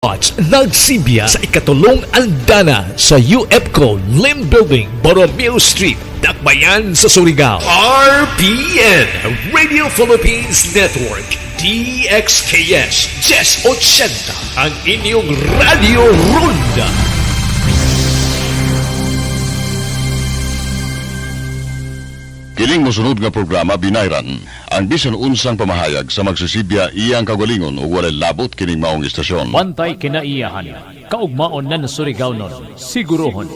Watch nagsibya sa ikatulong andana sa UFCO Lim Building, Borromeo Street, Dakbayan sa Surigao. RPN Radio Philippines Network DXKS 1080 ang inyong Radio Ronda. Kining mosunod nga programa binayran ang bisan unsang pamahayag sa magsisibya iyang kagalingon o walay labot kining maong istasyon. Bantay kinaiyahan kaugmaon nan Surigao-non Seguruhon.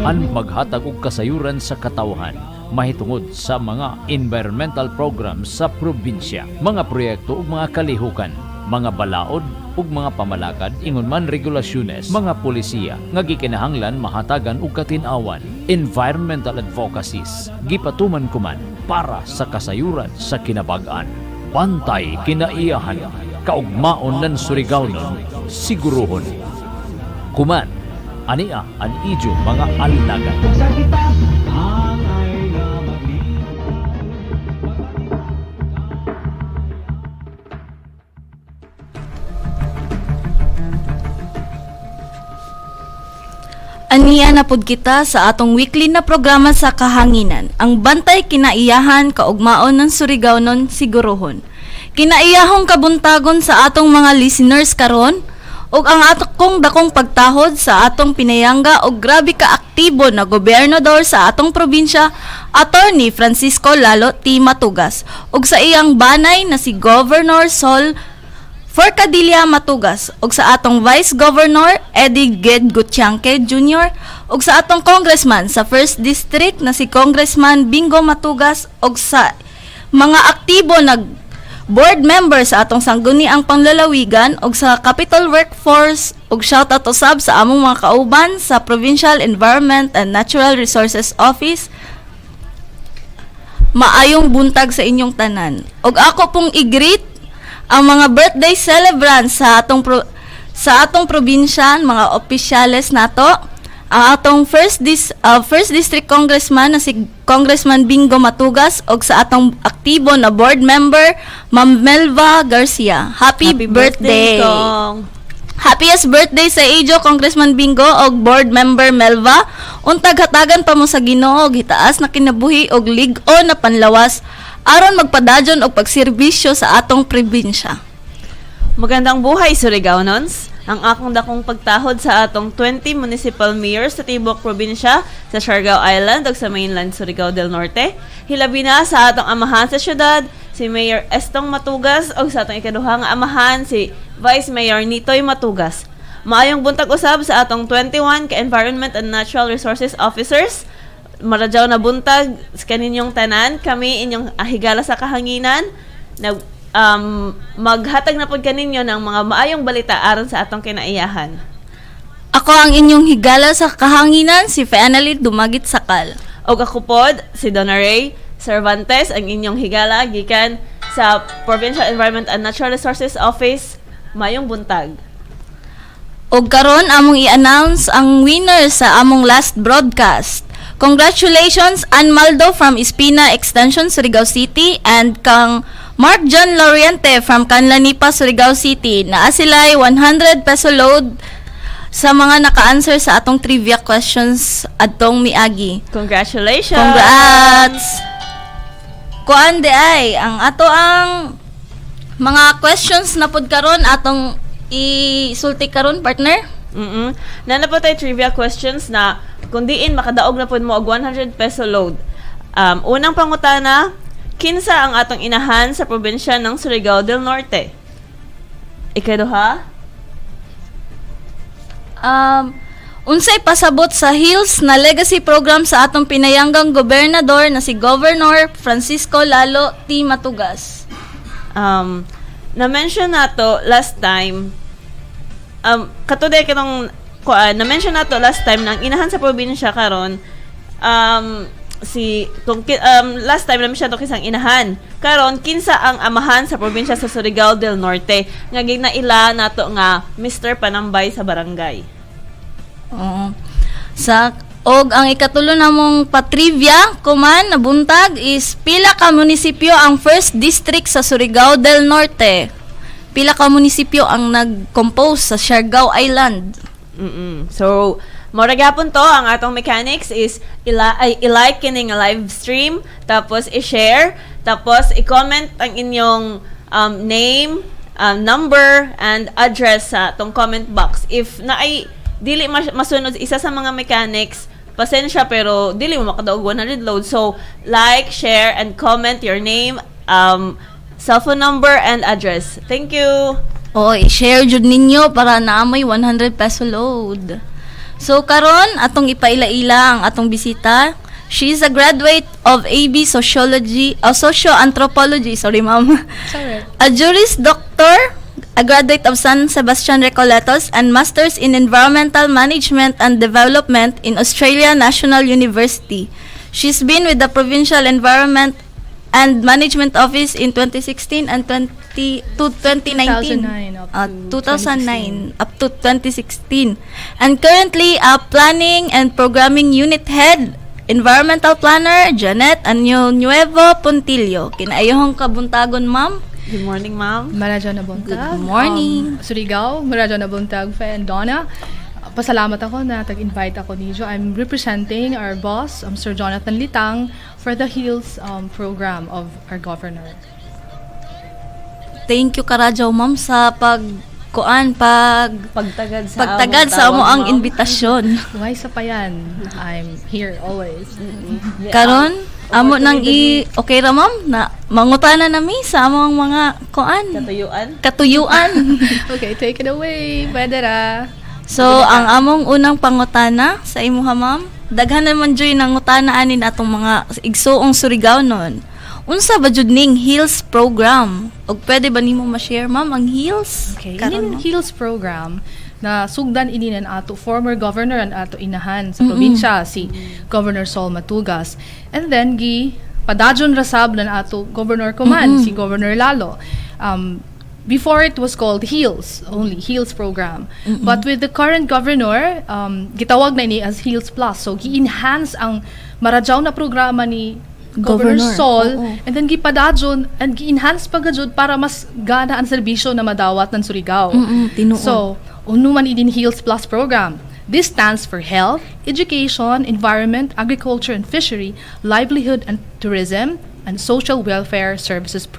An maghatag og kasayuran sa katawhan mahitungod sa mga environmental programs sa probinsya, mga proyekto ug mga kalihukan, mga balaod ug mga pamalakad ingon man regulasyones, mga polisiya nga gikinahanglan mahatagan og katin-awan, environmental advocacies gipatuman kuman para sa kasayuran sa kinabag-an. Bantay kinaiyahan kaugmaon nan Surigao-non Seguruhon. Kuman ania an idyo mga alnagan. Aniya na pud kita sa atong weekly na programa sa kahanginan, ang Bantay Kinaiyahan Kaugmaon nan Surigao-non Seguruhon. Kinaiyahong kabuntagon sa atong mga listeners karon ug ang atong dakong pagtahod sa atong pinayangga og grabe ka aktibo na gobernador sa atong probinsya, Attorney Francisco Lalo T. Matugas, ug sa iyang banay na si Governor Sol Forcadilla Matugas, ug sa atong Vice Governor Eddie Ged Gutierrez Jr., ug sa atong Congressman sa 1st District na si Congressman Bingo Matugas, ug sa mga aktibo na board member sa atong sangguniang panglalawigan, ug sa Capital Workforce, ug shoutout usab sa among mga kauban sa Provincial Environment and Natural Resources Office. Maayong buntag sa inyong tanan. Ug ako pong i-greet ang mga birthday celebrants sa atong probinsya, mga opisyales nato, ang atong first district congressman na si Congressman Bingo Matugas, og sa atong aktibo na board member Ma'am Melva Garcia. Happy birthday Kong. Happiest birthday sa iyo, Congressman Bingo og board member Melva. Untag hatagan pa mo sa Ginoo og hitaas na kinabuhi og lig-o na panlawas aron magpadadyon og pagserbisyo sa atong probinsya. Magandang buhay, Surigao-nons. Ang akong dakong pagtahod sa atong 20 municipal mayors sa Tibok Probinsya, sa Siargao Island ug sa mainland Surigao del Norte. Hilabi na sa atong amahan sa syudad, si Mayor Estong Matugas, ug sa atong ikaduhang amahan, si Vice Mayor Nitoy Matugas. Maayong buntag usab sa atong 21 ka-Environment and Natural Resources Officers. Maradyaw na buntag sa kaninyong tanan, kami inyong ahigala sa kahanginan, maghatag na pod kaninyo ng mga maayong balita aron sa atong kinaiyahan. Ako ang inyong higala sa kahanginan, si Annalie Dumagit Sacal. O ako pod, si Donnarhey Cervantes, ang inyong higala gikan sa Provincial Environment and Natural Resources Office. Mayong buntag. Og karon among i-announce ang winner sa among last broadcast. Congratulations, Anmaldo from Espina Extension, Surigao City, and kang Mark John Loriente from Canlanipa, Surigao City. Naa sila'y 100 peso load sa mga naka-answer sa atong trivia questions atong miagi. Congratulations! Congrats! Kuan de ay, ang ato ang mga questions na pod karon atong isulti karon, partner? Nana po tayo trivia questions na kung diin makadaog na po mo og 100 peso load. Unang pangutana, kinsa ang atong inahan sa probinsya ng Surigao del Norte? Ikaduha? Unsay pasabot sa Hills na legacy program sa atong pinayanggang gobernador na si Governor Francisco Lalo T. Matugas? Na-mention nato last time, katuday kitong na-mention nato last time nang inahan sa probinsya karon, last time namin siya to kisang inahan. Karon kinsa ang amahan sa probinsya sa Surigao del Norte nga gignaila nato nga Mr. Panambay sa barangay. Ang ikatulo namong patrivia kuman nabuntag is pila ka munisipyo ang 1st district sa Surigao del Norte. pila ka munisipyo ang nag-compose sa Surigao Island. So, mora gyapon to ang atong mechanics is i-like kining live stream, tapos i-share, tapos i-comment ang inyong name, number, and address sa tong comment box. If na ay dili masunod isa sa mga mechanics, pasensya pero dili mo makadaog 100 load. So, like, share, and comment your name, cellphone number, and address. Thank you! O, i-share jud ninyo para naamoy 100 peso load. So, karon atong ipaila-ila ang atong bisita. She is a graduate of AB Sociology, Socio-Anthropology, sorry ma'am. Sorry. A Juris Doctor, a graduate of San Sebastian Recoletos, and Masters in Environmental Management and Development in Australia National University. She's been with the Provincial Environment and Management Office in 2016 and 2019. 2009 up to 2016. And currently a Planning and Programming Unit Head, Environmental Planner, Janette Añonuevo, Pontillo. Kinaiyahang kabuntagon, ma'am. Good morning, ma'am. Maradyo na buntag. Good morning. Surigao, maradyo na buntag, Fe and Donna. Pasalamat ako na tag-invite ako niyo. I'm representing our boss, Sir Jonathan Litang, for the HEALS program of our governor. Thank you karadyaw, ma'am, sa pagtagad sa amo ang invitasyon. Why sa payan? I'm here always. Karon amo nang okay ra, ma'am, na mangutana nami sa among mga katuyuan. Okay, take it away. Pwede ra. So, ang among unang pangutana sa imuha, ma'am, daghan naman joy nang ngutana anin atong mga igsoong Surigaonon. Unsa ba jud ning HEALS program? Og pwede ba nimo ma-share, ma'am, ang HEALS? Okay, Karon, in HEALS program na sugdan ini nan ato former governor and ato inahan sa probinsya si Governor Sol Matugas. And then padadyon rasab nan ato governor kuman si Governor Lalo. Before it was called HEALS, only HEALS program. But with the current governor, gitawag na ini as HEALS Plus. So, gi-enhance ang maradyaw na programa ni Governor Sol, and then gipadadyon and gi-enhance pagajud para mas gana ang serbisyo na madawat ng Surigao. So, unuman idin HEALS Plus program. This stands for Health, Education, Environment, Agriculture and Fishery, Livelihood and Tourism, and Social Welfare Services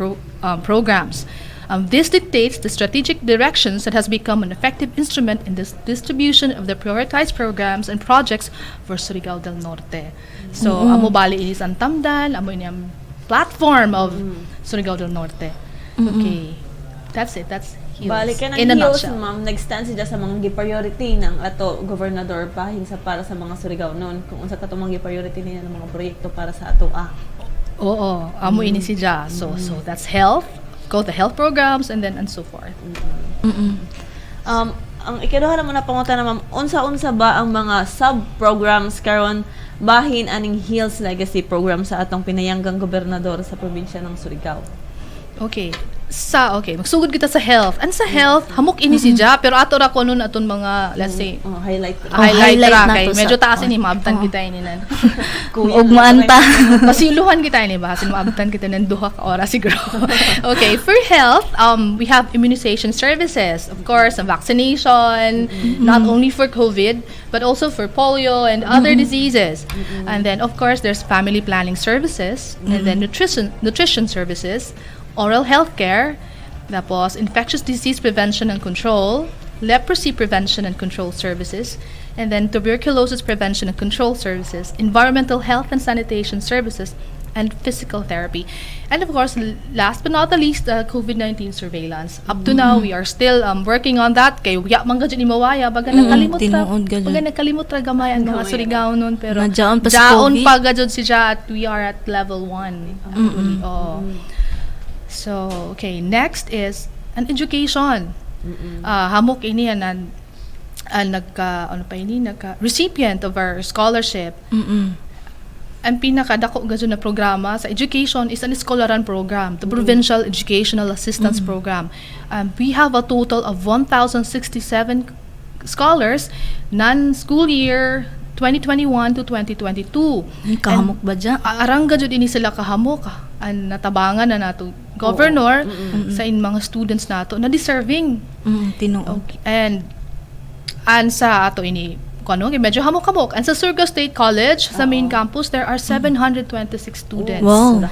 programs. This dictates the strategic directions that has become an effective instrument in the distribution of the prioritized programs and projects for Surigao del Norte. So, amo bali inis ang tamdan, amo ini ang platform of Surigao del Norte. Okay. That's it. That's HEALS. Balik ka ng In a HEALS, nutshell. ma'am. Nag-stand siya sa mga priority ng ato gobernador pahin sa para sa mga Surigaonon. Kung unsa kato mga priority niya ng mga proyekto para sa ato Oo, amo ini siya. So that's health, go the health programs and so forth. Ang ikaduha naman na pangutan na, ma'am, unsa-unsa ba ang mga sub-programs karon bahin aning HEALS Legacy program sa atong pinayanggang gobernador sa probinsya ng Surigao? Okay. Magsugod kita sa health. And sa health, hamok ini siya, pero ato ra ko nun aton mga, let's say, Highlight. highlight ra na kay to medyo sa- taas ini maabtan kita ini nan. ugmaan ta. Pasiluhan kita ini ba kasi maabtan kita ng 2 ka oras siguro. Okay, for health, we have immunization services, of course, vaccination, not only for COVID but also for polio and other diseases. And then of course there's family planning services, and then nutrition services, oral health care, tapos infectious disease prevention and control, leprosy prevention and control services, and then tuberculosis prevention and control services, environmental health and sanitation services, and physical therapy. And of course, last but not the least, COVID-19 surveillance. Up to now, we are still working on that. Kay uya man gadyo ni mawaya, baga nakalimot ra gamay ang mga Surigao nun, pero Nadyaon pa sa jaon COVID. pa gadyo siya at we are at level 1. Actually. So, okay, next is an education. Hamok ini yan recipient of our scholarship. Ang pinakadako gadyo na programa sa education is an scholaran program, the Provincial Educational Assistance Program. We have a total of 1,067 scholars, non-school year 2021 to 2022. Kahamok ba dyan? Arang gadyo ini sila kahamok. ang natabangan na nato governor sa in mga students nato na deserving. Tinuod. Okay. And sa ato ini medyo hamok-hamok. And sa Surigao State College, sa main campus, there are 726 students. Wow.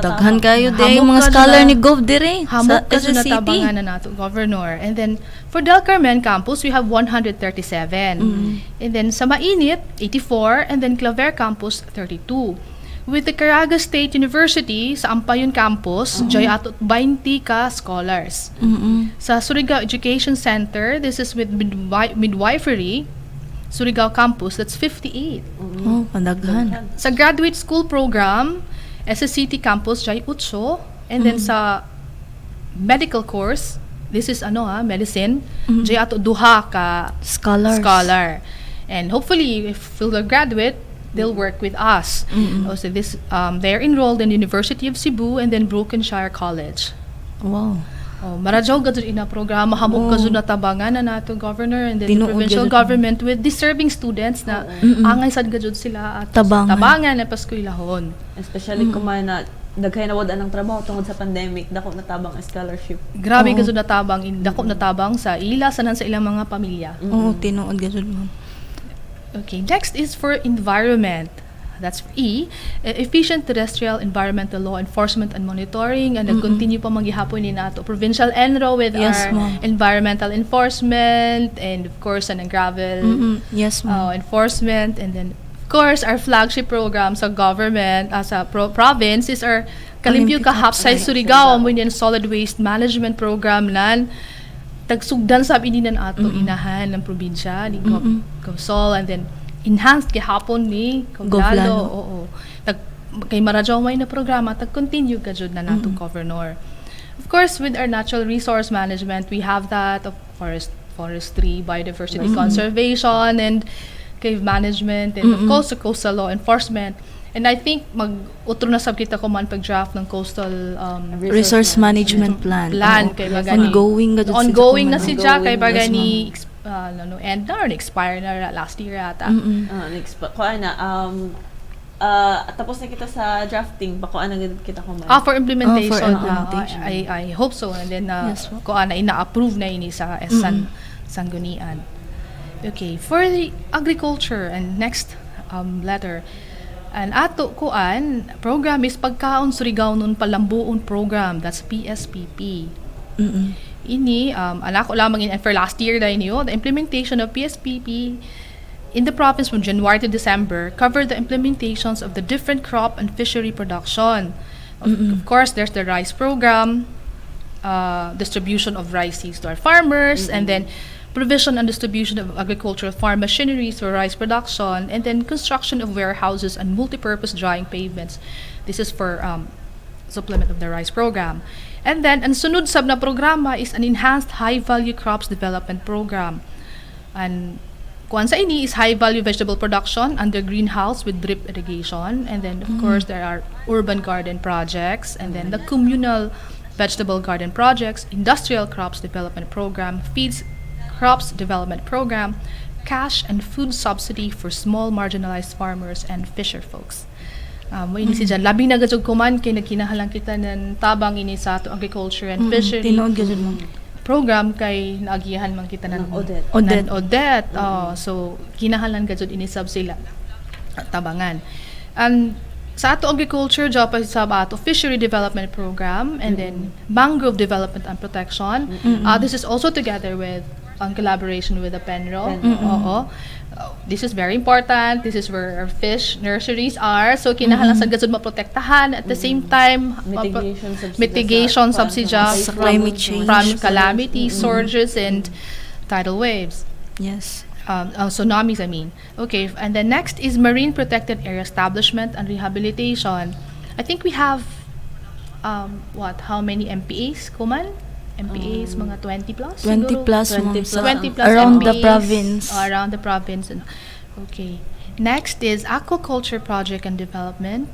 Daghan kayo day Hamok mga ka scholar na- ni Gov dire sa Hamok kasi Quezon City. natabangan na nato governor. And then for Del Carmen campus, we have 137. And then sa Mainit, 84. And then Claver campus, 32. With the Caraga State University, sa Ampayon campus, jay ato 20 ka scholars. Sa Surigao Education Center, this is with midwifery, Surigao campus, that's 58. Oh, padaghan. Sa graduate school program, SSCT campus, jay 8. And then sa medical course, this is medicine, jay ato duha ka Scholars. scholar. And hopefully, if we'll graduate, they'll work with us. So they're enrolled in the University of Cebu and then Brokenshire College. Wow. Maradyaw gajud ina programa hamok gajud natabangan na nato governor and then the Tinuod provincial gajud. government with deserving students na angay sad gajud sila at Tabangan. na paskuilahon. Especially kung may na daghay nawad ang trabaho tungod sa pandemic, dako natabang ang scholarship. Grabe gajud natabang dako natabang sa ila sanan sa ilang mga pamilya. Oo, tinuod gajud ma'am. Okay, next is for environment. That's E, efficient terrestrial environmental law enforcement and monitoring, and nag-continue pa maghihapon ni nato provincial enro with Yes, our ma'am. environmental enforcement and of course ang gravel Yes, ma'am. enforcement, and then of course our flagship program sa government sa province is our Kalimpyo Kalimpyo Kahapsay Surigao mo yung solid waste management program nan tagsugdan sa ininan ato inahan ng probinsya ni Gosol, and then enhanced gihapon ni Govlalo. Govlalo. Oo. Kay maradyaw may na programa tag-continue gajud na nato governor. Of course, with our natural resource management, we have that of forestry, biodiversity conservation, and cave management, and of course, the coastal law enforcement. And I think mag-utro na sab kita ko man pag-draft ng coastal Resource management plan. Oo. kay bagani. Ongoing gajud siya Ongoing na kuman. si Jack kay Ongoing, bagani end na or expire na last year ata. Tapos na kita sa drafting, pakuan na kita ko man. For implementation. For implementation. I hope so. And then, Yes, po. kung ina-approve na ini sa Sanggunian. Okay, for the agriculture and next letter. And ato program is Pagkaon Surigao-non Palambuon program. That's PSPP. Ini, alako lamang for last year na inyo, the implementation of PSPP in the province from January to December covered the implementations of the different crop and fishery production. Of course, there's the rice program, distribution of rice seeds to our farmers, and then provision and distribution of agricultural farm machineries for rice production, and then construction of warehouses and multipurpose drying pavements. This is for supplement of the rice program. And then, ang sunod sab na programa is an enhanced high-value crops development program. And kuan sa ini is high-value vegetable production under greenhouse with drip irrigation. And then, of course, there are urban garden projects. And then the communal vegetable garden projects, industrial crops development program, feeds crops development program, cash and food subsidy for small marginalized farmers and fisher folks. Mo ini si dyan, labing nagajog kuman kay nagkinahalang kita ng tabang ini sa ato agriculture and fishery Tinuod gajud ma'am. program kay naagihan man kita ng Odette. Odette. So kinahalan gajud ini sab sila tabangan. And sa ato agriculture job sa ato fishery development program, and then mangrove development and protection. This is also together with collaboration with the Penro. This is very important. This is where our fish nurseries are. So kinahanglan sa gazud maprotektahan at the same time mitigation subsidies Sa climate change. from calamity, surges and tidal waves. Yes. Tsunamis, I mean. Okay, and then next is marine protected area establishment and rehabilitation. I think we have how many MPAs kuman? MPAs, mga 20 plus? 20 siguro? plus, ma'am. 20 plus Around MPAs, the province. Around the province. Okay. Next is Aquaculture Project and Development,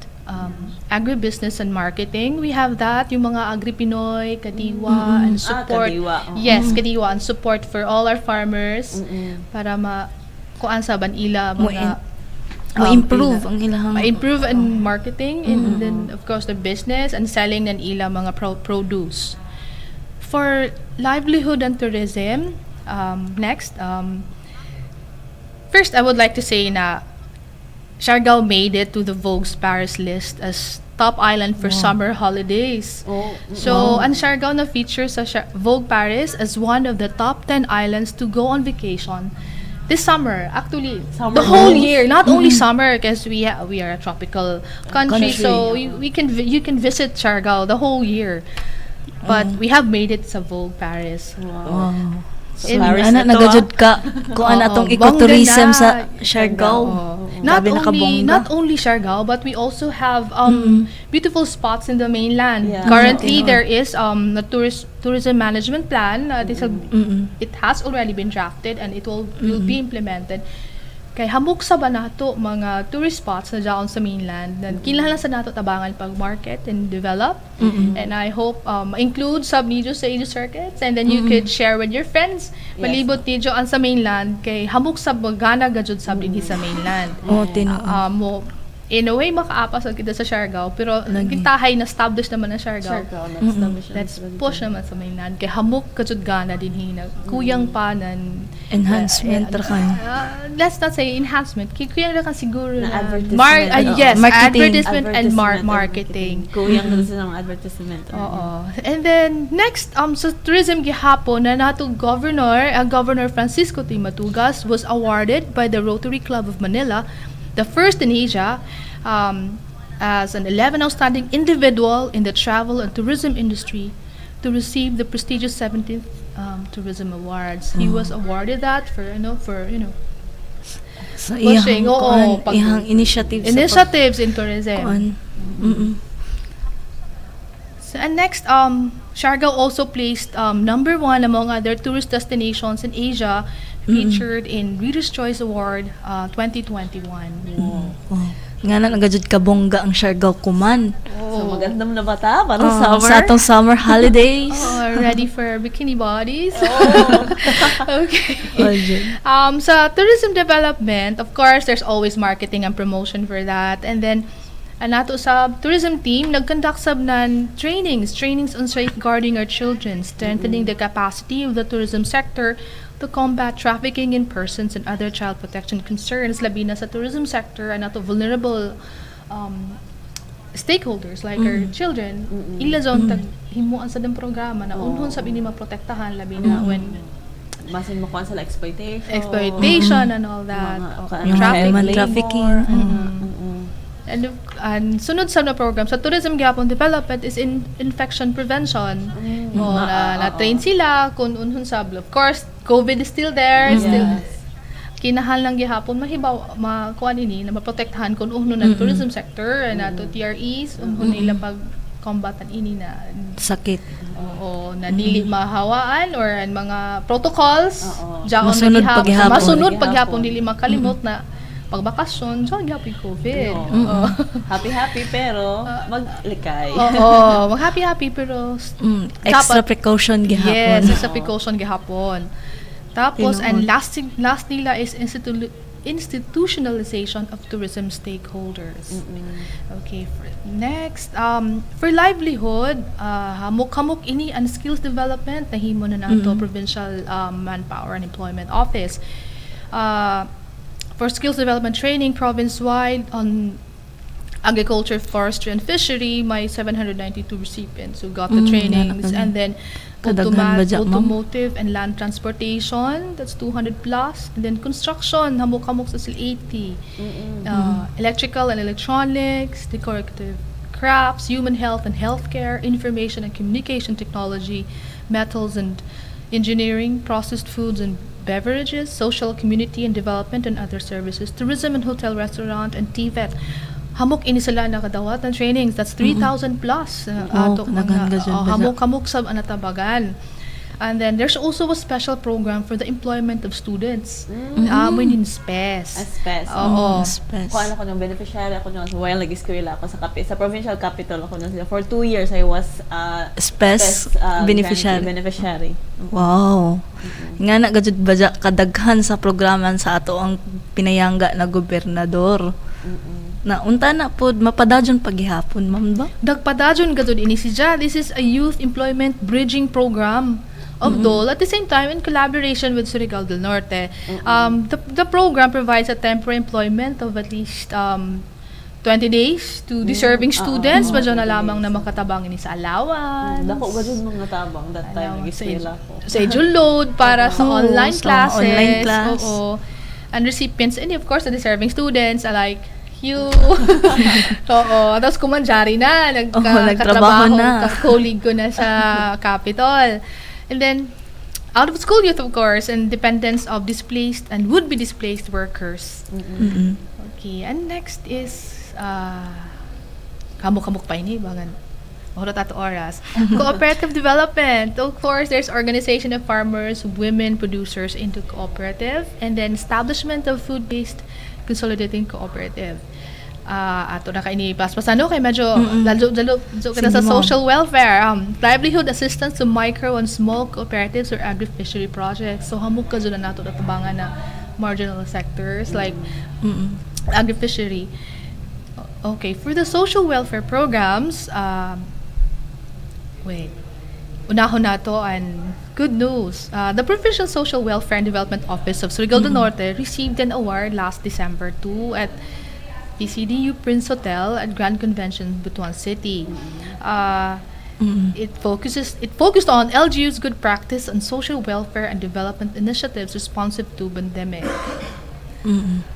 agribusiness and marketing. We have that, yung mga Agri-Pinoy, Kadiwa, and support. Kadiwa. Yes, Kadiwa, and support for all our farmers para kuan sa banila mga Ma-improve ang ilahang ma-improve and marketing and then of course the business and selling ng ilang mga produce. For livelihood and tourism, next, first I would like to say na Siargao made it to the Vogue's Paris list as top island for summer holidays. So, ang Siargao na features sa Vogue Paris as one of the top 10 islands to go on vacation this summer. Actually, the whole year, not only summer, because we are a tropical country, so you can visit Siargao the whole year. But we have made it sa Vogue Paris. Wow. So, And Paris ana na to, nagajud ka kung ana tong ecotourism sa Bongga na. Siargao. Not Grabe only Siargao, but we also have beautiful spots in the mainland. Yeah. Currently, there is a tourism management plan. It has already been drafted and it will be implemented. Kay hamok sa ba nato mga tourist spots na dyan sa mainland na kinahanglan sa nato tabangan pag-market and develop. And I hope include sub-nido sa inyo circuits and then you could share with your friends. Malibot ni dyan sa mainland kay hamok sa gana gajud sa dinhi sa mainland. Mo in a way makaapas kita sa Siargao pero kintahay na established naman na Siargao. Let's push naman sa mainland kay hamok gajud gana dinhi na kuyang pa nan Enhancement kan. Let's not say enhancement. Kaya na kan siguro Na na advertisement. yes, Marketing. advertisement and marketing. Kuyang na sa mga advertisement. Oo. And then next sa tourism gihapon na nato Governor Francisco T. Matugas was awarded by the Rotary Club of Manila, the first in Asia, as an 11 outstanding individual in the travel and tourism industry to receive the prestigious 17th Tourism Awards. He was awarded that for Sa pushing, iyang pag- iyang initiatives in tourism. So, and next, Siargao also placed number 1 among other tourist destinations in Asia, featured in Reader's Choice Award 2021. Nga na nagajud ka bongga ang Siargao kuman. So, magandang na bata para summer. Sa atong summer holidays. Ready for bikini bodies? Okay. Alright. Sa tourism development, of course, there's always marketing and promotion for that. And then, nato sa tourism team, nag-conduct sab nan trainings on safeguarding our children, strengthening the capacity of the tourism sector to combat trafficking in persons and other child protection concerns, labi na sa tourism sector, nato vulnerable stakeholders like our children. Ila zon tag himuan sa dang programa na unhon sabi ni maprotektahan labi na when Masin mo kuha sa exploitation and all that. Human trafficking. And sunod sa na program sa tourism gapon development is in infection prevention. Na-train sila kung unhon sab. Of course, COVID is still there. Still kinahanglan gihapon mahibaw makuan ini na maprotektahan kung unhon ng tourism sector and ato TREs unhon nila pag kombatan ini na Sakit. oo na dili mahawaan or ang mga protocols jaon Masunod na paghihapon. masunod paghapon dili makalimot na pagbakasyon so gyapon COVID. Happy pero maglikay. Oo, mag-happy pero Extra dapat- precaution gihapon. Yes, extra precaution gihapon. Tapos, and last nila is institutionalization of tourism stakeholders. Okay, next, for livelihood, hamok ini ang skills development na himo na nato Provincial Manpower and Employment Office. For skills development training province-wide on agriculture, forestry, and fishery, may 792 recipients who got the trainings. And then Kadaghan ba dyan, ma'am? automotive and land transportation, that's 200 plus. And then construction, hamok-hamok sa sila 80. Electrical and electronics, decorative crafts, human health and healthcare, information and communication technology, metals and engineering, processed foods and beverages, social, community and development and other services, tourism and hotel, restaurant, and TVET. Hamok ini sila nakadawat ng trainings. That's 3,000 plus. Daghan ka dyan, Hamok-hamok sa anatabagan. And then there's also a special program for the employment of students. We need SPES. Spes. Oo. Spes. Kung ano ko yung beneficiary ako nung while nag-eskwela ako sa provincial capital ako nung for 2 years I was Spes beneficiary. beneficiary. Wow. Nga na gajud ba kadaghan sa programan sa ato ang pinayangga na gobernador. Na unta na pod mapadajon paghihapon, ma'am ba? Dagpadajon gajud ini siya. This is a youth employment bridging program of DOL at the same time in collaboration with Surigao del Norte. The program provides a temporary employment of at least 20 days to deserving students. Medyo na lamang na makatabang ini sa allowance. Dako gajud mga tabang that time nag-eskwela ko. Schedule load para sa online sa classes. online class. Oo. And recipients, and of course, the deserving students are like you. Oo. Tapos kumanjari na. nagtrabaho na. Colleague ko na sa Capitol. And then, out of school youth, of course, and dependents of displaced and would-be displaced workers. Okay. And next is, kamuk-kamuk pa ini, bangan. Oras at oras. Cooperative Development. Of course, there's organization of farmers, women producers into cooperative, and then establishment of food-based consolidating cooperative. Ato na kaini paspasano kay medyo dalo kada sa social welfare, livelihood assistance to micro and small cooperatives or agri-fishery projects. So hamog ka na nato natabangan na marginal sectors like agri-fishery. Okay, for the social welfare programs, unahon nato and good news. The Provincial Social Welfare and Development Office of Surigao del Norte received an award last December 2 at PCDU Prince Hotel at Grand Convention, Butuan City. It focused on LGU's good practice on social welfare and development initiatives responsive to pandemic.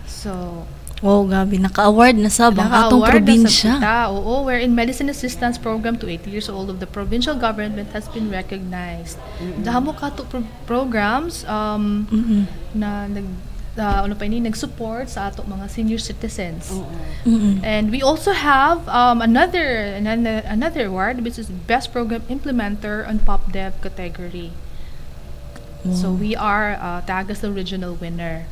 So, Wow, gabi. Naka-award na sa bang atong probinsya. Oo, wherein medicine assistance program to 80 years old of the provincial government has been recognized. Dahamo ka to programs na nag-support sa ato mga senior citizens. And we also have another award, which is Best Program Implementer on PopDev category. So we are tagged as the original winner.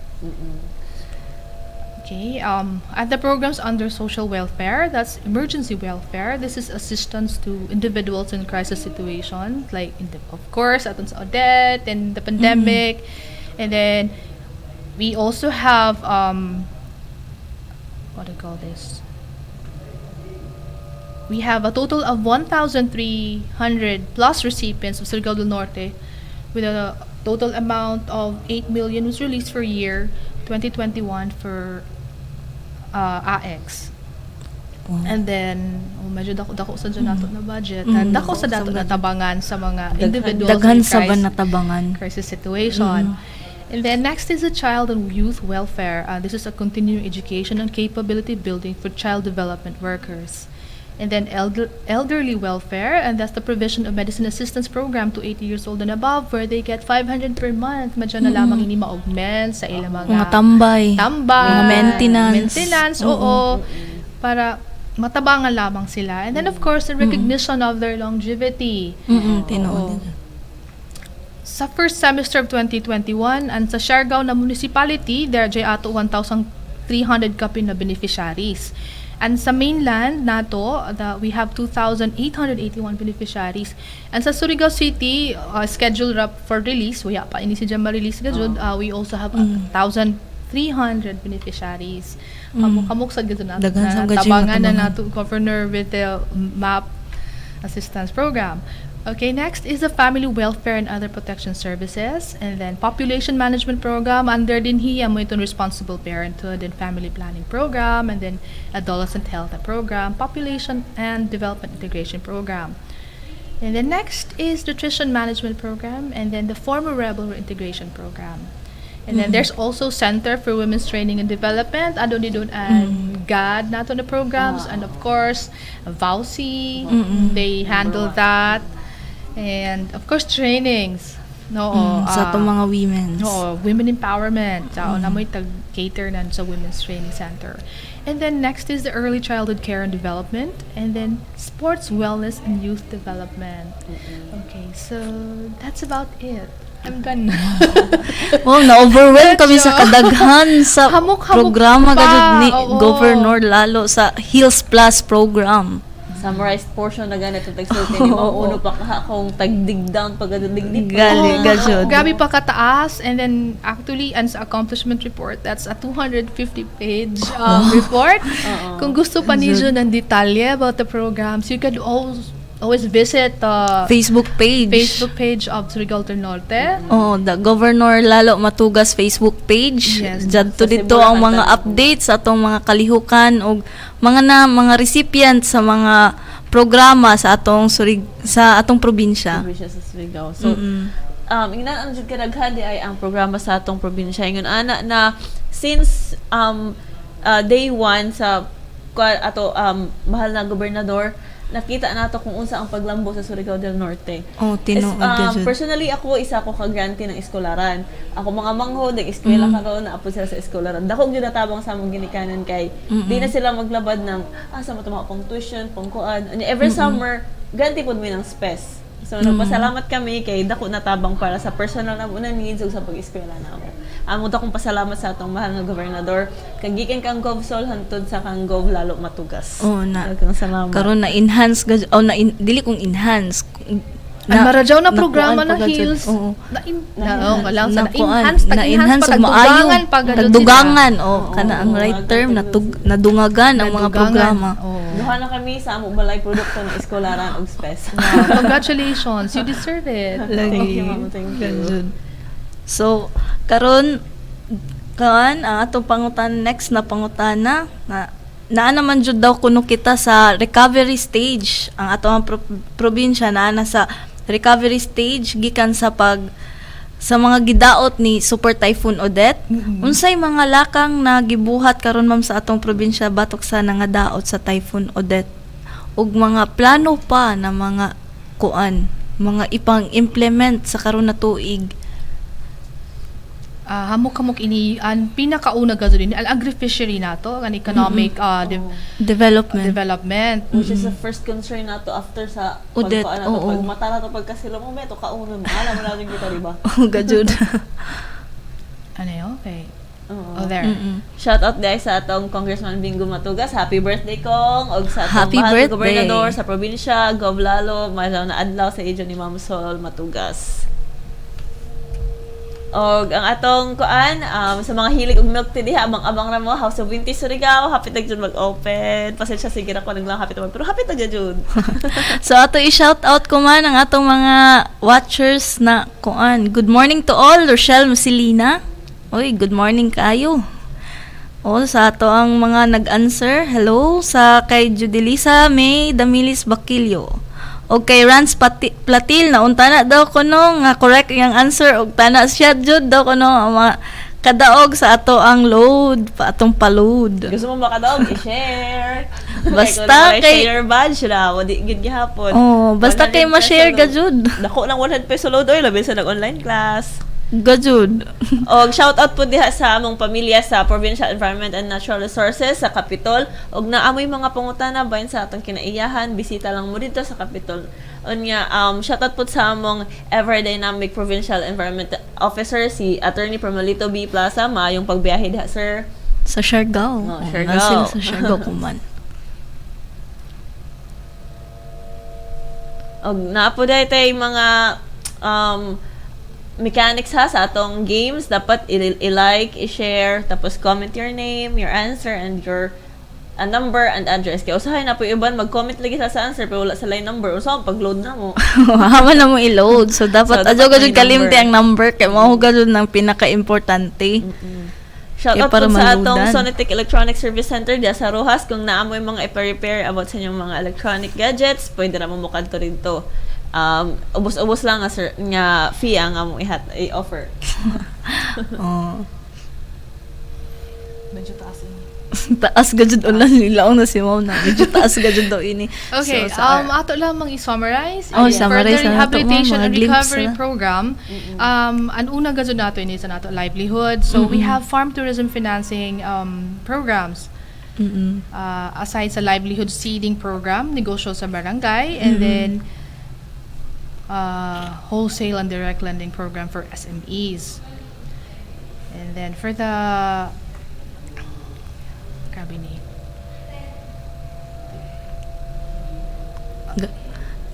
Okay, at the programs under social welfare, that's emergency welfare. This is assistance to individuals in crisis situations, like of course, aton sa Odette and the pandemic. And then we also have what do you call this? We have a total of 1,300 plus recipients of Surigao del Norte, with a total amount of 8 million was released for year 2021 for AX. And then medyo dako sa dyan nato na budget. And dako sa dato natabangan sa mga individuals Daghan sa ba natabangan crisis situation. And then next is the child and youth welfare. This is a continuing education and capability building for child development workers. And then elderly welfare, and that's the provision of medicine assistance program to 80 years old and above, where they get 500 per month. Medyo na lamang ini ma-augment sa ilang mga tambay, mga maintenance, oo, para matabangan lamang sila. And then of course, the recognition of their longevity. Tinuod. Sa first semester of 2021, and sa Siargao na municipality, there are ato 1,300 kapin na beneficiaries. And sa mainland nato, we have 2,881 beneficiaries. And sa Surigao City, scheduled up for release, wala pa ini siya ma-release gajud, we also have 1,300 beneficiaries. Kamuk sa gajud nato na tabangan na nato governor with the MAP assistance program. Okay, next is the Family Welfare and Other Protection Services, and then Population Management Program under din hiya mo itong Responsible Parenthood and Family Planning Program, and then Adolescent Health Program, Population and Development Integration Program. And then next is Nutrition Management Program, and then the Former Rebel Reintegration Program. And then there's also Center for Women's Training and Development, ano ni doon and GAD nato na programs, and of course VAUSI, they handle that. And of course trainings sa itong mga women. Women empowerment. Na mo'y tag-cater na sa Women's Training Center. And then next is the early childhood care and development, and then sports, wellness, and youth development. Okay, so that's about it. I'm done. Wow, na-overwhelm kami sa Medyo. kadaghan sa Hamok-hamok programa pa, gajud ni oo. Governor lalo sa Hills Plus program. Summarized portion na ganit yung tagsulti ni Ma'am Uno pa kung tag-dig down pag-dig Gali gajud. Grabe pa kataas, and then actually ang sa accomplishment report, that's a 250-page report. Kung gusto pa niyo ng detalye about the programs, you could always visit the Facebook page of Surigao del Norte. Oh, the Governor Lalo Matugas Facebook page. Yes. Dito Sa dito Cebu ang lang mga ang updates sa atong mga kalihukan o mga recipients sa mga programa sa atong probinsya. Probinsya sa Surigao. So, ingnan ang jud kadaghan di ay ang programa sa atong probinsya. Ingon ana na since day 1 sa mahal na gobernador, nakita nato kung unsa ang paglambo sa Surigao del Norte. Oh, tinuod gajud. Personally, isa ako ka-grantee ng eskolaran. Ako mga manghod, eskwela karon na apod sila sa eskolaran. Dako gyud natabang sa among ginikanan kay di na sila maglabad ng sa matuma pang tuition, pang kuan. Every summer, ganti pud mi ng spes. So nagpasalamat kami kay dako natabang para sa personal na una needs ug sa pag-eskwela namo. Amo ta kong pasalamat sa atong mahal nga gobernador kag gikan kang GovSol hantod sa kang Gov Lalo Matugas. Oh, na Daghang salamat. karon na enhance dili kong enhance. Ang maradyaw na programa nakuan ng pa gajud. Hills. Oo. Na-enhance na-enhance pa, ug maayo. tagdugangan pa gajud sila. Tagdugangan, kana ang right term, nadungagan ang mga Nadugangan. programa. Oo. Duha na kami sa amo balay produkto ng eskolaran ug spes. Congratulations, you deserve it. Thank you, ma'am. Thank you. Gajud. So, karon ang atong next na pangutana na naa naman jud daw kuno kita sa recovery stage. Ang atong probinsya naa na sa recovery stage gikan sa mga gidaot ni Super Typhoon Odette. Unsay mga lakang na gibuhat karon ma'am sa atong probinsya batok sa nangadaot sa Typhoon Odette? Ug mga plano pa na mga mga ipang-implement sa karon na tuig. Hamok-hamok ini ang pinakauna gazud ini ang agri-fishery nato ang economic development. Which is the first concern nato after sa Odette, pagkuan nato. oo. Pag mata nato pagkasilo mo meto kaunon mo. Alam mo na rin kita, di ba? Oh, gajud. Ano yun? Okay. Oo. Oh, there. Shout out guys sa atong Congressman Bingo Matugas. Happy birthday kong og sa atong Happy mahal birthday. na gobernador sa probinsya, Gov Lalo, mahal na adlaw sa age ni Ma'am Sol Matugas. Og ang atong sa mga hilig og milk tea diha abang-abang ra mo House of Vintage Surigao, hapit na jud mag-open. Pasensya sige ra ko naglang hapit man pero hapit na jud. So ato i-shout out ko man ang atong mga watchers na Good morning to all, Rochelle Musilina. Oy, good morning kayo. Sa ato ang mga nag-answer. Hello sa kay Judelisa May Damilis Bakilyo. O kay Rans Platil na untana daw kuno nga correct yang answer og tana siya jud daw kuno mga kadaog sa ato ang load atong paload. Gusto mo makadaog i-share. Basta kay share badge ra, wadi gid gihapon. Basta kay 100 ma-share peso gajud. Dako lang 100 peso load oy labi sa nag-online class. Gajud. Og shout out po diha sa among pamilya sa Provincial Environment and Natural Resources sa Capitol. Og naamoy mga pangutana bahin sa atong kinaiyahan, bisita lang mo dito sa Capitol. Unya shout out po sa among ever dynamic Provincial Environment Officer si Attorney Permelito B. Plaza, maayong pagbiyahe diha sir. Sa Siargao. Siargao. Sila sa Siargao kuman. Og naapo dahi tay mga mechanics sa atong games. Dapat i-like, i-share, tapos comment your name, your answer, and your number and address. Kaya usahay na po iban, mag-comment lagi sa answer, pero wala sa line number. Usahay, pag-load na mo. Haman na mo i-load. So, dapat So, adyo dapat gajud may kalimti number. ang number. Kaya mahuga gajud ng pinaka-importante. Shout Kaya out para po sa atong maludan. Sonitech Electronic Service Center diya sa Rojas. Kung naamoy mga ipa-repair about sa inyong mga electronic gadgets, pwede na mamukad to rin to. Ubos-ubos lang nga fee ang among i-offer. Medyo taas ini. Taas gajud ulan nilaong na si Mao na. Medyo taas gajud daw ini. Okay, So, sa ato lamang i-summarize. summarize Further na nato, rehabilitation mga and glimpse recovery na. program. Ang una gajud nato ini sa nato livelihood. So we have farm tourism financing programs. Aside sa livelihood seeding program, negosyo sa barangay, and then wholesale and direct lending program for SMEs. And then for the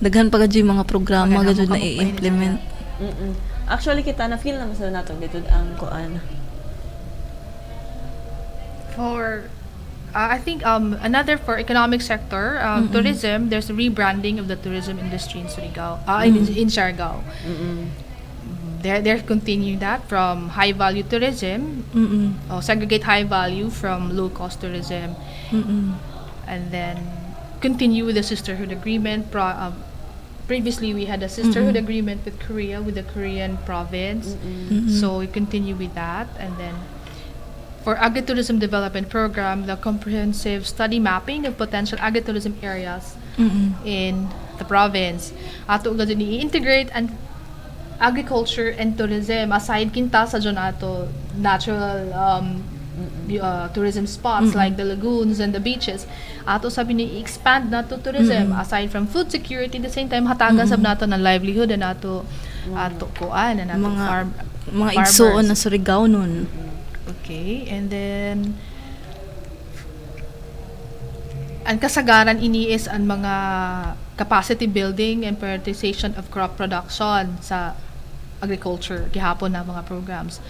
Daghan pa gud yung mga programa gud na i-implement. Actually, kita na feel naman sa nato dito ang kuan. For I think another for economic sector, tourism, there's a rebranding of the tourism industry in Surigao, in Siargao. They're continuing that from high value tourism, segregate high value from low cost tourism, and then continue with the sisterhood agreement. Previously, we had a sisterhood agreement with Korea, with the Korean province. So we continue with that, and then for agritourism development program, the comprehensive study mapping of potential agritourism areas in the province. Ato gud ni integrate and agriculture and tourism aside kinta sa ato natural tourism spots like the lagoons and the beaches. Ato sabi ni expand nato tourism aside from food security, at the same time hatagan sab nato ng livelihood na nato kuan na nato mga igsuon na Surigaonon. Okay, and then ang kasagaran ini is ang mga capacity building and prioritization of crop production sa agriculture gihapon na mga programs.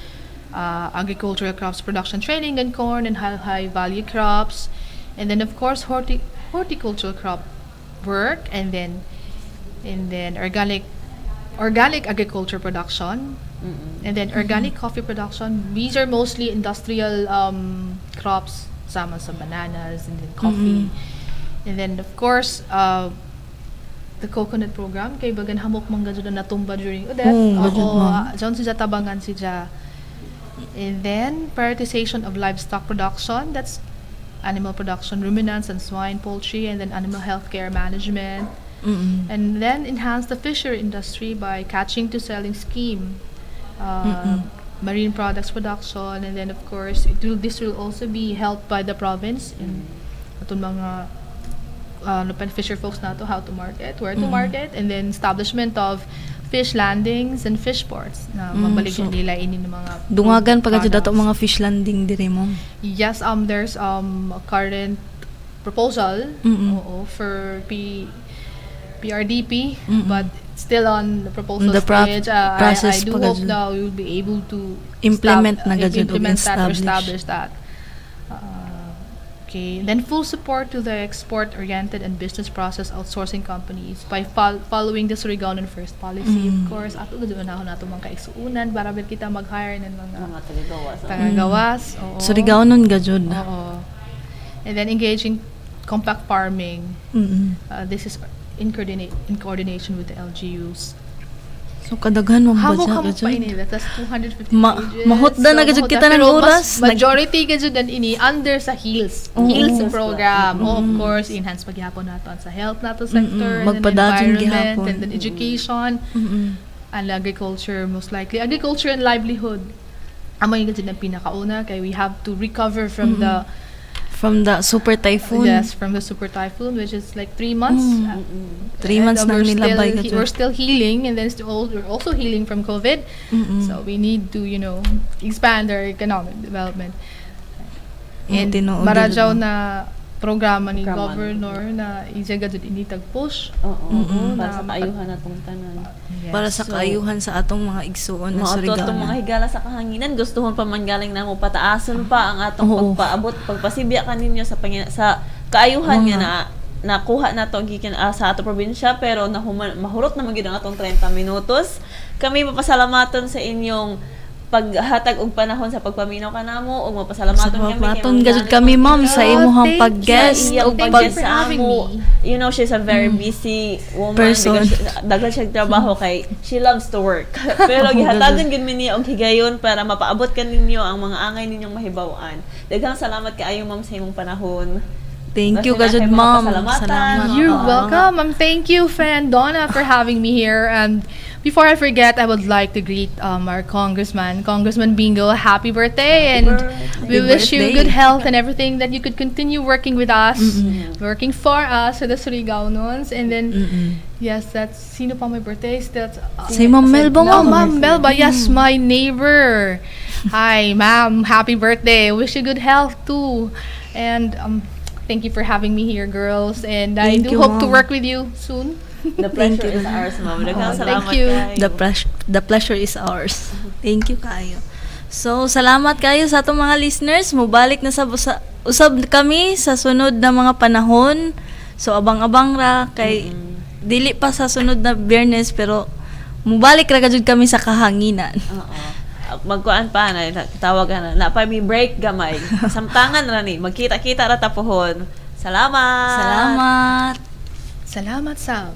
Agricultural crops production training and corn and high value crops, and then of course horticultural crop work, and then organic agriculture production, and then organic coffee production. These are mostly industrial crops, sama sa bananas and then coffee, and then of course the coconut program kay bagan hamok man gud na natumba during Odette. Diyan siya tabangan siya. And then prioritization of livestock production, that's animal production, ruminants and swine, poultry, and then animal health care management. And then enhance the fishery industry by catching to selling scheme, marine products production, and then of course this will also be helped by the province in atong mga fisher folks nato how to market, where to market, and then establishment of fish landings and fish ports na mabaligyan nila ini ng mga dungagan pa gud dato mga fish landing dire mo. Yes, there's a current proposal for PRDP, but still on the proposal stage. I do hope now we will be able to implement establish that. Okay, then full support to the export-oriented and business process outsourcing companies by following the Surigaonon First policy. Of course, ato gud na nato mga kaigsuunan para kita mag-hire ng mga tagagawas. Surigaonon gajud. And then engaging compact farming. This is in coordination with the LGUs. So kadaghan mo ba siya gajud? That's 250 pages. Mahutda na gajud kita ng oras. Majority gajud dan ini under sa HEALS program. Of course, enhance paghihapon nato sa health nato sector, and then environment, and then education, and agriculture, most likely agriculture and livelihood. Amo yung gajud ang pinakauna kay we have to recover from the super typhoon. Yes, from the super typhoon, which is like 3 months. 3 months nang nilabay ka. We're still healing, and then we're also healing from COVID. So we need to, expand our economic development. And marajaw na programa ni Governor na isagad ini tag-push. Para sa kaayuhan natong tanan. Para sa kaayuhan sa atong mga igsuon na Surigao. Atong mga higala sa kahanginan, gustuhon pa man galing na mo pataason pa ang atong pagpaabot, pagpasibya kaninyo sa kaayuhan nga na nakuha nato gikan sa ato probinsya, pero mahurot na magid ang atong 30 minutos. Kami mapasalamaton sa inyong paghatag og panahon sa pagpaminaw kanamo, ug mapasalamaton kami ma'am sa imong pag-guest ug pag-guest sa amo. She's a very busy woman person. Daghan siya trabaho kay she loves to work. Pero gihatagan gid mi niya og higayon para mapaabot kaninyo ang mga angay ninyong mahibaw-an. Daghang salamat kaayo ma'am sa imong panahon. Thank you gajud ma'am. Salamat. You're welcome. Thank you, friend Donna, for having me here, and before I forget, I would like to greet our Congressman Bingo, happy birthday, and we wish you good health and everything, that you could continue working with us, working for us, for the Surigaonons, and then yes, that's sino pa may birthdays. That's Si Ma'am Melba, No, Ma'am. Ma'am Melba, yes, my neighbor. Hi, Ma'am, happy birthday. Wish you good health too, and thank you for having me here, girls, and I Thank do you, hope to Ma'am. work with you soon. The Thank pleasure you. is ours, ma'am. Daghang Thank salamat you. kayo. The pleasure is ours. Thank you kayo. So, salamat kayo sa atong mga listeners. Mubalik na sa usab kami sa sunod na mga panahon. So, abang-abang ra kay dili pa sa sunod na Biyernes, pero mubalik ra gajud kami sa kahanginan. Oo. Magkuan pa na tawagan na pa mi break gamay. Samtangan ra ni magkita-kita ra tapuhon. Salamat. Salamat. Salamat, Sab.